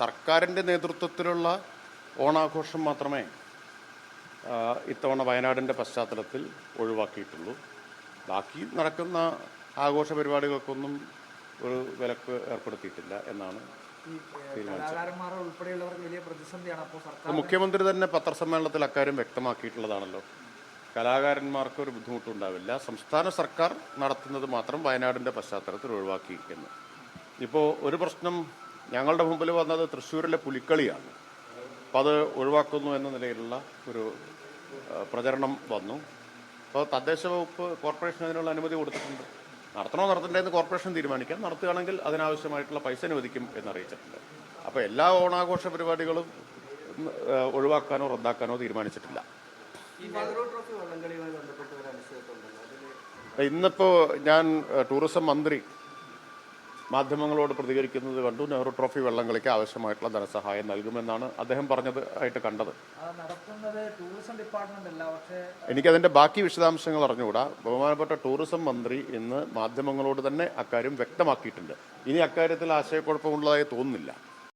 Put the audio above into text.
സർക്കാരിൻ്റെ നേതൃത്വത്തിലുള്ള ഓണാഘോഷം മാത്രമേ ഇത്തവണ വയനാടിൻ്റെ പശ്ചാത്തലത്തിൽ ഒഴിവാക്കിയിട്ടുള്ളൂ. ബാക്കി നടക്കുന്ന ആഘോഷ പരിപാടികൾക്കൊന്നും ഒരു വിലക്ക് ഏർപ്പെടുത്തിയിട്ടില്ല എന്നാണ് തീരുമാനിച്ചത്. മുഖ്യമന്ത്രി തന്നെ പത്രസമ്മേളനത്തിൽ അക്കാര്യം വ്യക്തമാക്കിയിട്ടുള്ളതാണല്ലോ. കലാകാരന്മാർക്ക് ഒരു ബുദ്ധിമുട്ടുണ്ടാവില്ല, സംസ്ഥാന സർക്കാർ നടത്തുന്നത് മാത്രം വയനാടിൻ്റെ പശ്ചാത്തലത്തിൽ ഒഴിവാക്കി എന്ന്. ഇപ്പോൾ ഒരു പ്രശ്നം ഞങ്ങളുടെ മുമ്പിൽ വന്നത് തൃശ്ശൂരിലെ പുലിക്കളിയാണ്. അപ്പോൾ അത് ഒഴിവാക്കുന്നു എന്ന നിലയിലുള്ള ഒരു പ്രചരണം വന്നു. അപ്പോൾ തദ്ദേശ വകുപ്പ് കോർപ്പറേഷൻ അതിനുള്ള അനുമതി കൊടുത്തിട്ടുണ്ട്. നടത്തണോ നടത്തണ്ടേന്ന് കോർപ്പറേഷൻ തീരുമാനിക്കാം. നടത്തുകയാണെങ്കിൽ അതിനാവശ്യമായിട്ടുള്ള പൈസ അനുവദിക്കും എന്നറിയിച്ചിട്ടുണ്ട്. അപ്പോൾ എല്ലാ ഓണാഘോഷ പരിപാടികളും ഒഴിവാക്കാനോ റദ്ദാക്കാനോ തീരുമാനിച്ചിട്ടില്ല. ഇന്നിപ്പോൾ ഞാൻ ടൂറിസം മന്ത്രി മാധ്യമങ്ങളോട് പ്രതികരിക്കുന്നത് കണ്ടു. നെഹ്റു ട്രോഫി വള്ളംകളിക്ക് ആവശ്യമായിട്ടുള്ള ധനസഹായം നൽകുമെന്നാണ് അദ്ദേഹം പറഞ്ഞത് ആയിട്ട് കണ്ടത്. എനിക്കതിൻ്റെ ബാക്കി വിശദാംശങ്ങൾ അറിഞ്ഞുകൂടാ. ബഹുമാനപ്പെട്ട ടൂറിസം മന്ത്രി ഇന്ന് മാധ്യമങ്ങളോട് തന്നെ അക്കാര്യം വ്യക്തമാക്കിയിട്ടുണ്ട്. ഇനി അക്കാര്യത്തിൽ ആശയക്കുഴപ്പമുള്ളതായി തോന്നുന്നില്ല.